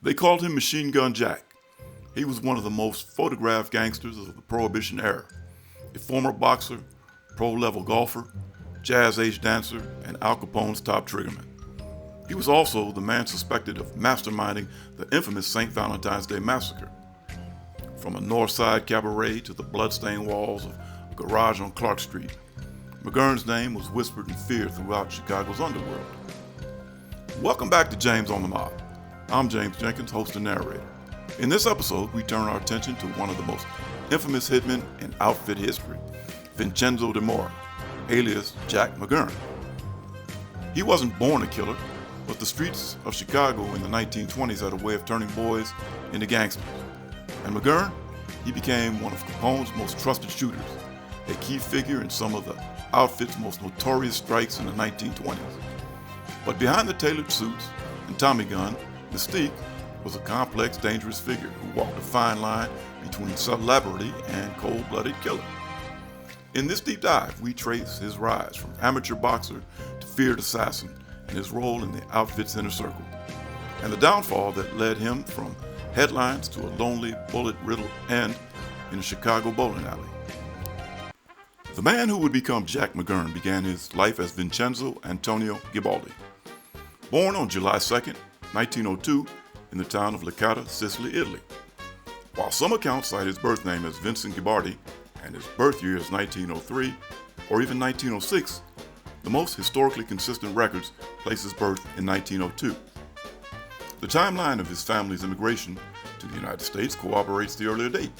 They called him Machine Gun Jack. He was one of the most photographed gangsters of the Prohibition era. A former boxer, pro-level golfer, jazz-age dancer, and Al Capone's top triggerman. He was also the man suspected of masterminding the infamous St. Valentine's Day Massacre. From a North Side cabaret to the bloodstained walls of a garage on Clark Street, McGurn's name was whispered and feared throughout Chicago's underworld. Welcome back to James on the Mob. I'm James Jenkins, host and narrator. In this episode, we turn our attention to one of the most infamous hitmen in outfit history, Vincenzo Demora, alias Jack McGurn. He wasn't born a killer, but the streets of Chicago in the 1920s had a way of turning boys into gangsters. And McGurn, he became one of Capone's most trusted shooters, a key figure in some of the outfit's most notorious strikes in the 1920s. But behind the tailored suits and Tommy gun, Mystique was a complex, dangerous figure who walked a fine line between celebrity and cold-blooded killer. In this deep dive, we trace his rise from amateur boxer to feared assassin and his role in the outfit's inner circle, and the downfall that led him from headlines to a lonely, bullet-riddled end in a Chicago bowling alley. The man who would become Jack McGurn began his life as Vincenzo Antonio Gibaldi. Born on July 2nd, 1902, in the town of Licata, Sicily, Italy. While some accounts cite his birth name as Vincent Gibaldi and his birth year as 1903 or even 1906, the most historically consistent records place his birth in 1902. The timeline of his family's immigration to the United States corroborates the earlier date.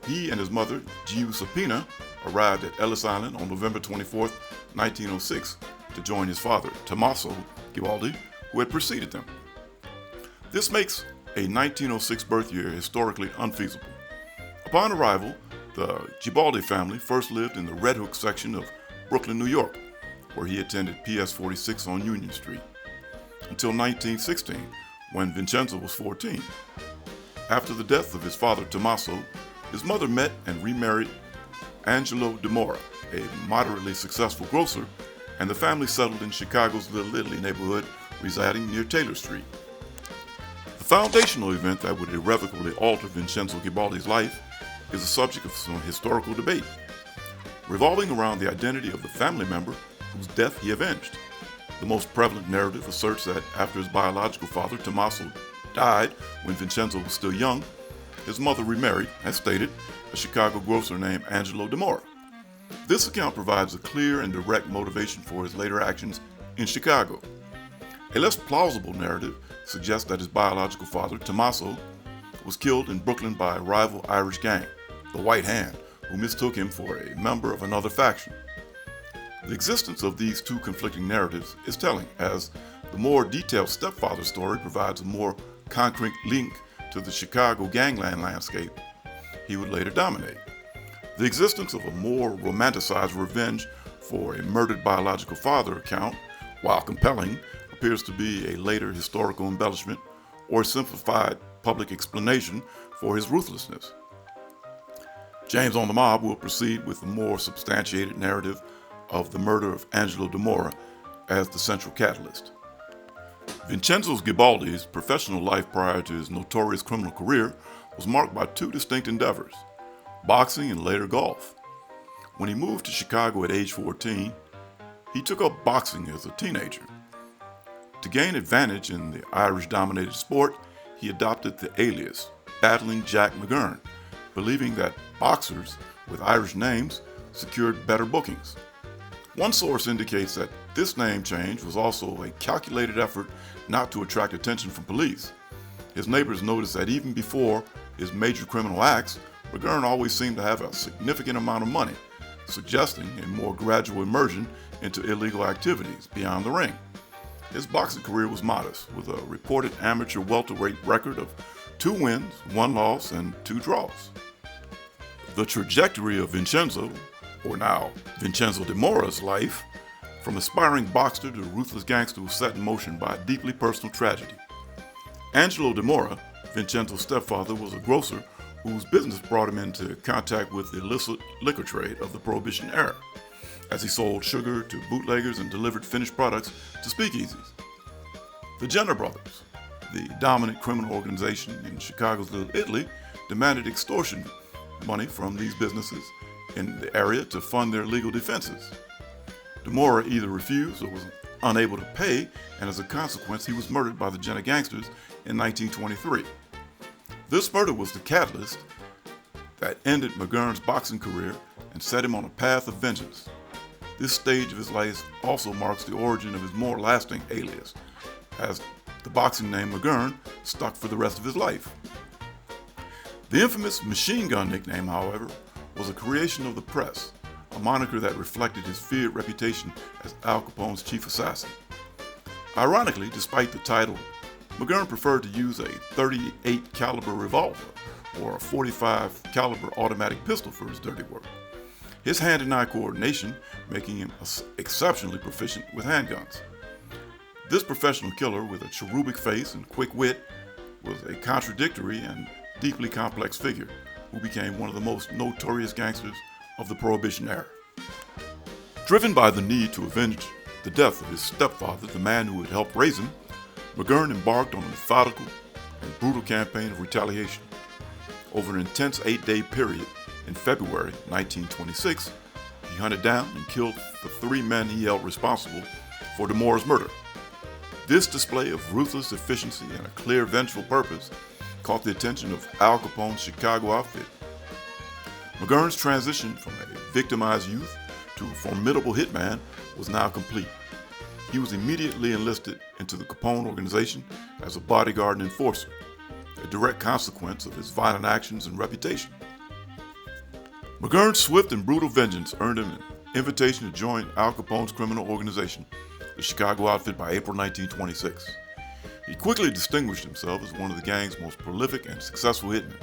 He and his mother, Giuseppina, arrived at Ellis Island on November 24, 1906, to join his father, Tommaso Gibaldi, who had preceded them. This makes a 1906 birth year historically unfeasible. Upon arrival, the Gibaldi family first lived in the Red Hook section of Brooklyn, New York, where he attended PS 46 on Union Street, until 1916, when Vincenzo was 14. After the death of his father Tommaso, his mother met and remarried Angelo Demora, a moderately successful grocer, and the family settled in Chicago's Little Italy neighborhood, residing near Taylor Street. The foundational event that would irrevocably alter Vincenzo Gibaldi's life is the subject of some historical debate, revolving around the identity of the family member whose death he avenged. The most prevalent narrative asserts that after his biological father, Tommaso, died when Vincenzo was still young, his mother remarried, as stated, a Chicago grocer named Angelo Demora. This account provides a clear and direct motivation for his later actions in Chicago. A less plausible narrative suggests that his biological father, Tommaso, was killed in Brooklyn by a rival Irish gang, the White Hand, who mistook him for a member of another faction. The existence of these two conflicting narratives is telling, as the more detailed stepfather story provides a more concrete link to the Chicago gangland landscape he would later dominate. The existence of a more romanticized revenge for a murdered biological father account, while compelling, appears to be a later historical embellishment or simplified public explanation for his ruthlessness. James on the Mob will proceed with the more substantiated narrative of the murder of Angelo Demora as the central catalyst. Vincenzo Gibaldi's professional life prior to his notorious criminal career was marked by two distinct endeavors: boxing and later golf. When he moved to Chicago at age 14, he took up boxing as a teenager. To gain advantage in the Irish-dominated sport, he adopted the alias, Battling Jack McGurn, believing that boxers with Irish names secured better bookings. One source indicates that this name change was also a calculated effort not to attract attention from police. His neighbors noticed that even before his major criminal acts, McGurn always seemed to have a significant amount of money, suggesting a more gradual immersion into illegal activities beyond the ring. His boxing career was modest, with a reported amateur welterweight record of 2 wins, 1 loss, and 2 draws. The trajectory of Vincenzo, or now Vincenzo Demora's life, from aspiring boxer to ruthless gangster, was set in motion by a deeply personal tragedy. Angelo Demora, Vincenzo's stepfather, was a grocer whose business brought him into contact with the illicit liquor trade of the Prohibition era, as he sold sugar to bootleggers and delivered finished products to speakeasies. The Jenner brothers, the dominant criminal organization in Chicago's Little Italy, demanded extortion money from these businesses in the area to fund their legal defenses. DeMora either refused or was unable to pay, and as a consequence, he was murdered by the Jenna gangsters in 1923. This murder was the catalyst that ended McGurn's boxing career and set him on a path of vengeance. This stage of his life also marks the origin of his more lasting alias, as the boxing name McGurn stuck for the rest of his life. The infamous machine gun nickname, however, was a creation of the press, a moniker that reflected his feared reputation as Al Capone's chief assassin. Ironically, despite the title, McGurn preferred to use a .38 caliber revolver or a .45 caliber automatic pistol for his dirty work. His hand-and-eye coordination making him exceptionally proficient with handguns. This professional killer with a cherubic face and quick wit was a contradictory and deeply complex figure who became one of the most notorious gangsters of the Prohibition era. Driven by the need to avenge the death of his stepfather, the man who had helped raise him, McGurn embarked on a methodical and brutal campaign of retaliation. Over an intense 8-day period, in February 1926, he hunted down and killed the 3 men he held responsible for DeMora's murder. This display of ruthless efficiency and a clear vengeful purpose caught the attention of Al Capone's Chicago outfit. McGurn's transition from a victimized youth to a formidable hitman was now complete. He was immediately enlisted into the Capone organization as a bodyguard and enforcer, a direct consequence of his violent actions and reputation. McGurn's swift and brutal vengeance earned him an invitation to join Al Capone's criminal organization, the Chicago outfit, by April 1926. He quickly distinguished himself as one of the gang's most prolific and successful hitmen,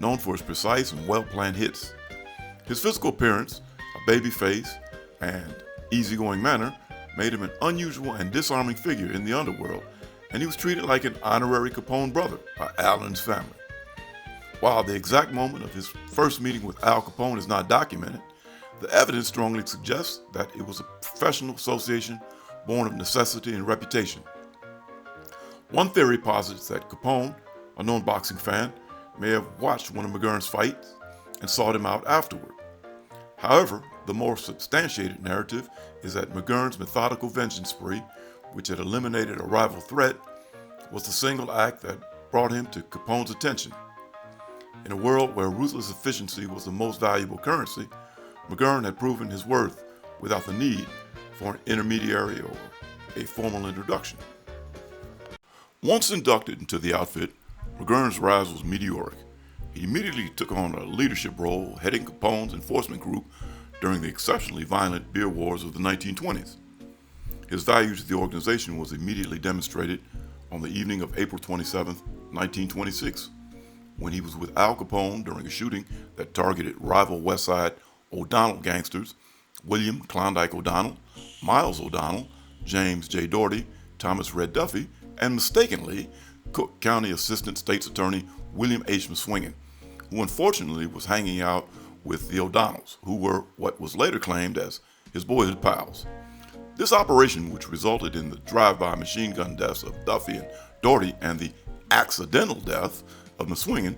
known for his precise and well-planned hits. His physical appearance, a baby face, and easygoing manner made him an unusual and disarming figure in the underworld, and he was treated like an honorary Capone brother by Al and his family. While the exact moment of his first meeting with Al Capone is not documented, the evidence strongly suggests that it was a professional association born of necessity and reputation. One theory posits that Capone, a known boxing fan, may have watched one of McGurn's fights and sought him out afterward. However, the more substantiated narrative is that McGurn's methodical vengeance spree, which had eliminated a rival threat, was the single act that brought him to Capone's attention. In a world where ruthless efficiency was the most valuable currency, McGurn had proven his worth without the need for an intermediary or a formal introduction. Once inducted into the outfit, McGurn's rise was meteoric. He immediately took on a leadership role heading Capone's enforcement group during the exceptionally violent beer wars of the 1920s. His value to the organization was immediately demonstrated on the evening of April 27, 1926, when he was with Al Capone during a shooting that targeted rival West Side O'Donnell gangsters William Klondike O'Donnell, Miles O'Donnell, James J. Doherty, Thomas Red Duffy, and mistakenly Cook County Assistant State's Attorney William H. Muswingen, who unfortunately was hanging out with the O'Donnells, who were what was later claimed as his boyhood pals. This operation, which resulted in the drive-by machine gun deaths of Duffy and Doherty and the accidental death of Muswingen,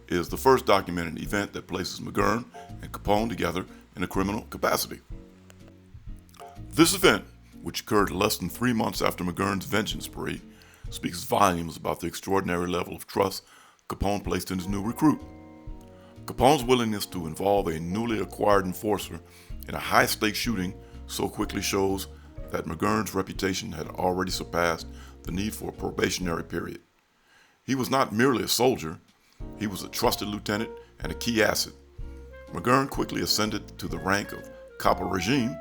is the first documented event that places McGurn and Capone together in a criminal capacity. This event, which occurred less than 3 months after McGurn's vengeance spree, speaks volumes about the extraordinary level of trust Capone placed in his new recruit. Capone's willingness to involve a newly acquired enforcer in a high-stakes shooting so quickly shows that McGurn's reputation had already surpassed the need for a probationary period. He was not merely a soldier, he was a trusted lieutenant and a key asset. McGurn quickly ascended to the rank of Capo Regime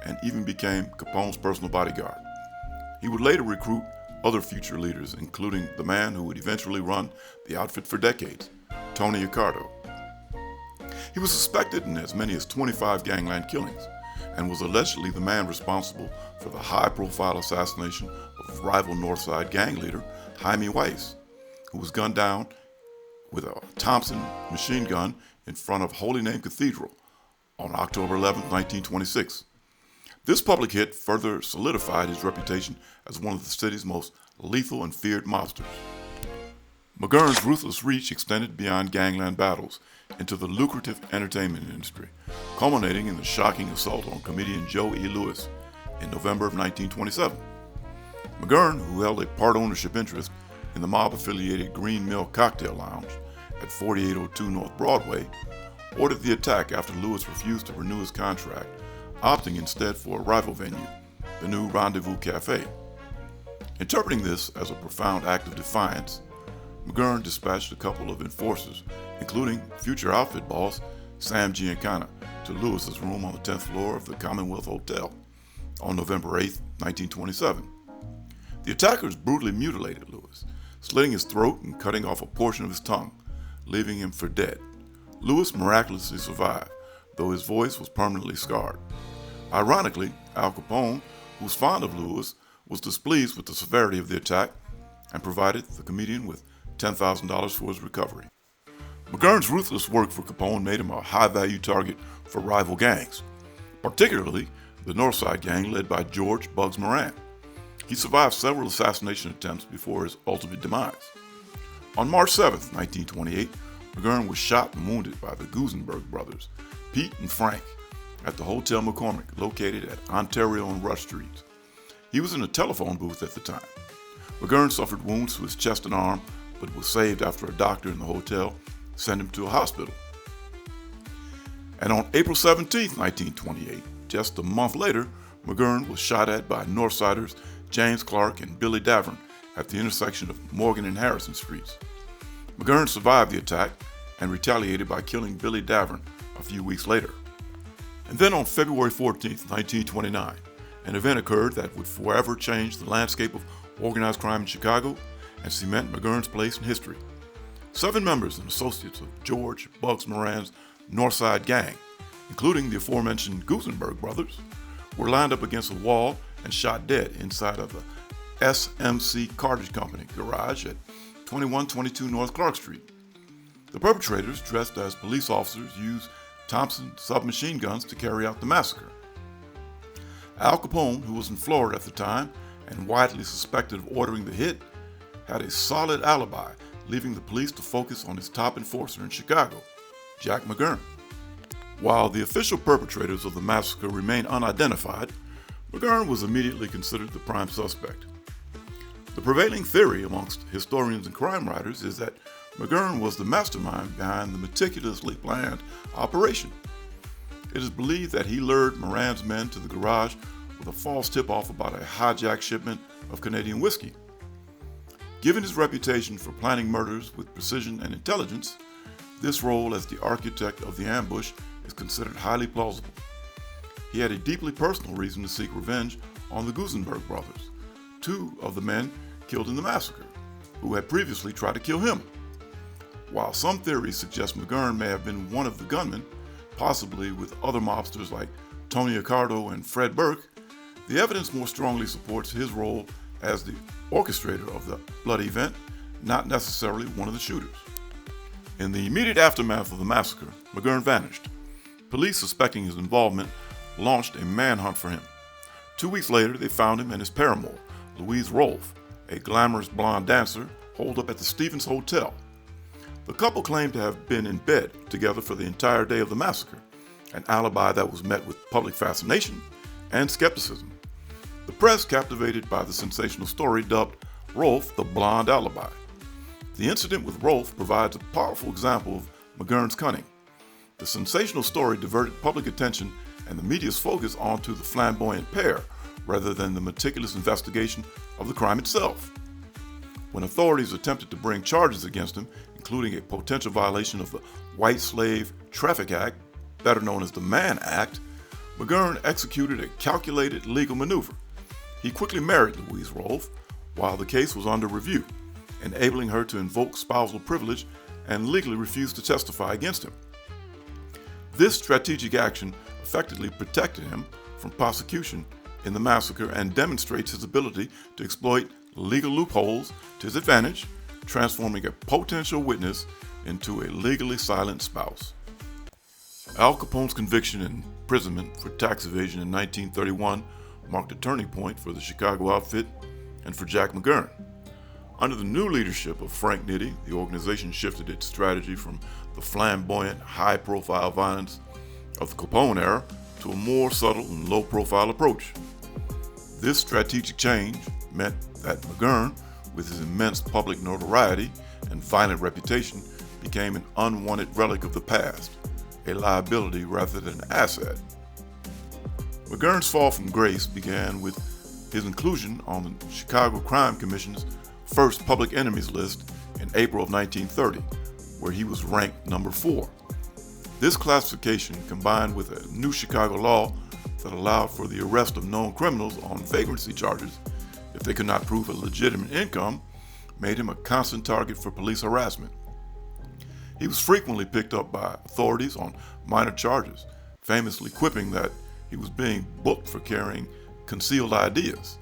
and even became Capone's personal bodyguard. He would later recruit other future leaders, including the man who would eventually run the outfit for decades, Tony Accardo. He was suspected in as many as 25 gangland killings and was allegedly the man responsible for the high-profile assassination of rival Northside gang leader Jaime Weiss, who was gunned down with a Thompson machine gun in front of Holy Name Cathedral on October 11, 1926. This public hit further solidified his reputation as one of the city's most lethal and feared mobsters. McGurn's ruthless reach extended beyond gangland battles into the lucrative entertainment industry, culminating in the shocking assault on comedian Joe E. Louis in November of 1927. McGurn, who held a part ownership interest in the mob-affiliated Green Mill Cocktail Lounge at 4802 North Broadway, ordered the attack after Louis refused to renew his contract, opting instead for a rival venue, the new Rendezvous Cafe. Interpreting this as a profound act of defiance, McGurn dispatched a couple of enforcers, including future outfit boss Sam Giancana, to Lewis's room on the 10th floor of the Commonwealth Hotel on November 8, 1927. The attackers brutally mutilated Louis, slitting his throat and cutting off a portion of his tongue, leaving him for dead. Louis miraculously survived, though his voice was permanently scarred. Ironically, Al Capone, who was fond of Louis, was displeased with the severity of the attack and provided the comedian with $10,000 for his recovery. McGurn's ruthless work for Capone made him a high-value target for rival gangs, particularly the Northside Gang led by George Bugs Moran. He survived several assassination attempts before his ultimate demise. On March 7, 1928, McGurn was shot and wounded by the Gusenberg brothers, Pete and Frank, at the Hotel McCormick, located at Ontario and Rush Streets. He was in a telephone booth at the time. McGurn suffered wounds to his chest and arm, but was saved after a doctor in the hotel sent him to a hospital. And on April 17, 1928, just a month later, McGurn was shot at by Northsiders James Clark and Billy Davern at the intersection of Morgan and Harrison Streets. McGurn survived the attack and retaliated by killing Billy Davern a few weeks later. And then on February 14, 1929, an event occurred that would forever change the landscape of organized crime in Chicago and cement McGurn's place in history. 7 members and associates of George Bugs Moran's Northside Gang, including the aforementioned Gusenberg brothers, were lined up against a wall and shot dead inside of the SMC Cartage Company garage at 2122 North Clark Street. The perpetrators, dressed as police officers, used Thompson submachine guns to carry out the massacre. Al Capone, who was in Florida at the time and widely suspected of ordering the hit, had a solid alibi, leaving the police to focus on his top enforcer in Chicago, Jack McGurn. While the official perpetrators of the massacre remain unidentified, McGurn was immediately considered the prime suspect. The prevailing theory amongst historians and crime writers is that McGurn was the mastermind behind the meticulously planned operation. It is believed that he lured Moran's men to the garage with a false tip-off about a hijacked shipment of Canadian whiskey. Given his reputation for planning murders with precision and intelligence, this role as the architect of the ambush is considered highly plausible. He had a deeply personal reason to seek revenge on the Gusenberg brothers, 2 of the men killed in the massacre, who had previously tried to kill him. While some theories suggest McGurn may have been one of the gunmen, possibly with other mobsters like Tony Accardo and Fred Burke, the evidence more strongly supports his role as the orchestrator of the bloody event, not necessarily one of the shooters. In the immediate aftermath of the massacre, McGurn vanished. Police, suspecting his involvement, launched a manhunt for him. 2 weeks later, they found him and his paramour, Louise Rolfe, a glamorous blonde dancer, holed up at the Stevens Hotel. The couple claimed to have been in bed together for the entire day of the massacre, an alibi that was met with public fascination and skepticism. The press, captivated by the sensational story, dubbed Rolfe the Blonde Alibi. The incident with Rolfe provides a powerful example of McGurn's cunning. The sensational story diverted public attention and the media's focus onto the flamboyant pair rather than the meticulous investigation of the crime itself. When authorities attempted to bring charges against him, including a potential violation of the White Slave Traffic Act, better known as the Mann Act, McGurn executed a calculated legal maneuver. He quickly married Louise Rolfe while the case was under review, enabling her to invoke spousal privilege and legally refuse to testify against him. This strategic action effectively protected him from prosecution in the massacre and demonstrates his ability to exploit legal loopholes to his advantage, transforming a potential witness into a legally silent spouse. Al Capone's conviction and imprisonment for tax evasion in 1931 marked a turning point for the Chicago outfit and for Jack McGurn. Under the new leadership of Frank Nitti, the organization shifted its strategy from the flamboyant, high-profile violence of the Capone era to a more subtle and low-profile approach. This strategic change meant that McGurn, with his immense public notoriety and violent reputation, became an unwanted relic of the past, a liability rather than an asset. McGurn's fall from grace began with his inclusion on the Chicago Crime Commission's first public enemies list in April of 1930, where he was ranked number 4. This classification, combined with a new Chicago law that allowed for the arrest of known criminals on vagrancy charges if they could not prove a legitimate income, made him a constant target for police harassment. He was frequently picked up by authorities on minor charges, famously quipping that he was being booked for carrying concealed ideas.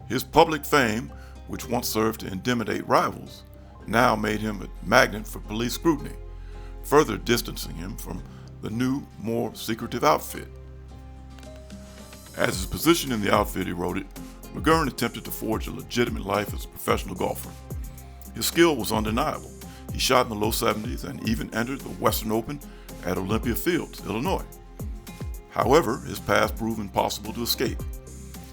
His public fame, which once served to intimidate rivals, now made him a magnet for police scrutiny, further distancing him from the new, more secretive outfit. As his position in the outfit eroded, McGurn attempted to forge a legitimate life as a professional golfer. His skill was undeniable. He shot in the low 70s and even entered the Western Open at Olympia Fields, Illinois. However, his past proved impossible to escape.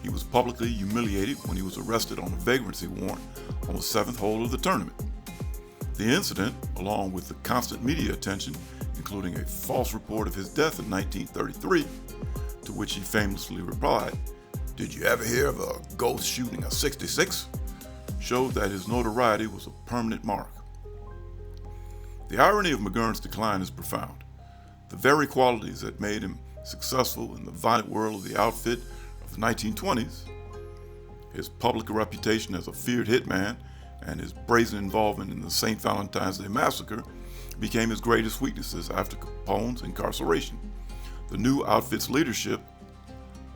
He was publicly humiliated when he was arrested on a vagrancy warrant on the 7th hole of the tournament. The incident, along with the constant media attention, including a false report of his death in 1933, to which he famously replied, "Did you ever hear of a ghost shooting a 66?" showed that his notoriety was a permanent mark. The irony of McGurn's decline is profound. The very qualities that made him successful in the violent world of the outfit of the 1920s, his public reputation as a feared hitman and his brazen involvement in the St. Valentine's Day Massacre, became his greatest weaknesses after Capone's incarceration. The new outfit's leadership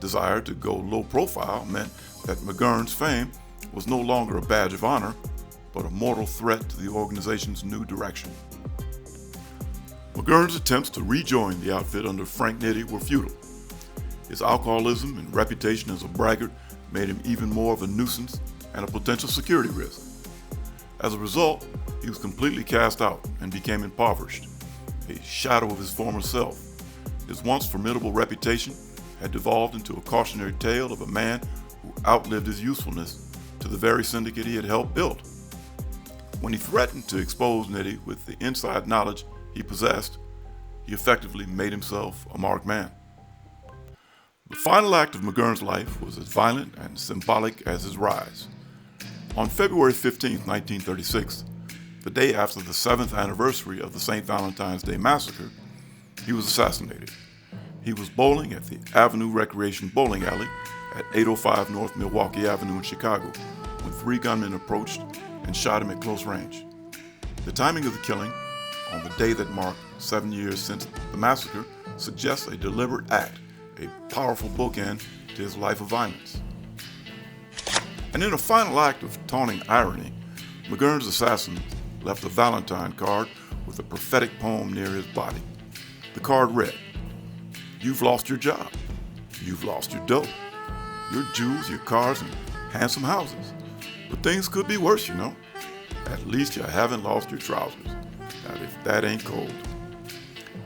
desire to go low profile meant that McGurn's fame was no longer a badge of honor, but a mortal threat to the organization's new direction. McGurn's attempts to rejoin the outfit under Frank Nitti were futile. His alcoholism and reputation as a braggart made him even more of a nuisance and a potential security risk. As a result, he was completely cast out and became impoverished, a shadow of his former self. His once formidable reputation had devolved into a cautionary tale of a man who outlived his usefulness to the very syndicate he had helped build. When he threatened to expose Nitti with the inside knowledge he possessed, he effectively made himself a marked man. The final act of McGurn's life was as violent and symbolic as his rise. On February 15, 1936, the day after the 7th anniversary of the St. Valentine's Day Massacre, he was assassinated. He was bowling at the Avenue Recreation Bowling Alley at 805 North Milwaukee Avenue in Chicago when 3 gunmen approached and shot him at close range. The timing of the killing, on the day that marked 7 years since the massacre, suggests a deliberate act, a powerful bookend to his life of violence. And in a final act of taunting irony, McGurn's assassin left a Valentine card with a prophetic poem near his body. The card read, "You've lost your job. You've lost your dough, your jewels, your cars, and handsome houses. But things could be worse, you know. At least you haven't lost your trousers. Now, if that ain't cold."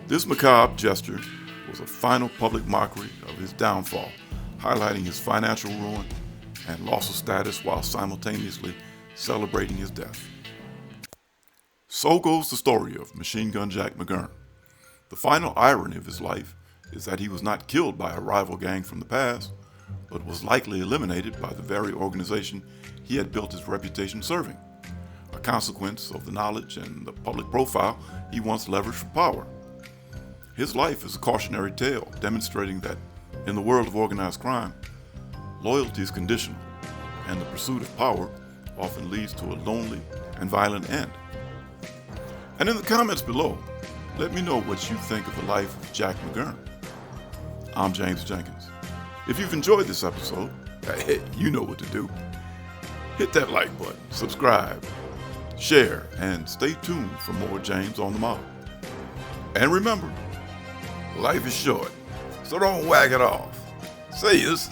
This macabre gesture was a final public mockery of his downfall, highlighting his financial ruin and loss of status while simultaneously celebrating his death. So goes the story of Machine Gun Jack McGurn. The final irony of his life is that he was not killed by a rival gang from the past, but was likely eliminated by the very organization he had built his reputation serving, a consequence of the knowledge and the public profile he once leveraged for power. His life is a cautionary tale demonstrating that in the world of organized crime, loyalty is conditional, and the pursuit of power often leads to a lonely and violent end. And in the comments below, let me know what you think of the life of Jack McGurn. I'm James Jenkins. If you've enjoyed this episode, hey, you know what to do. Hit that like button, subscribe, share, and stay tuned for more James on the Mob. And remember, life is short, so don't whack it off. See yous.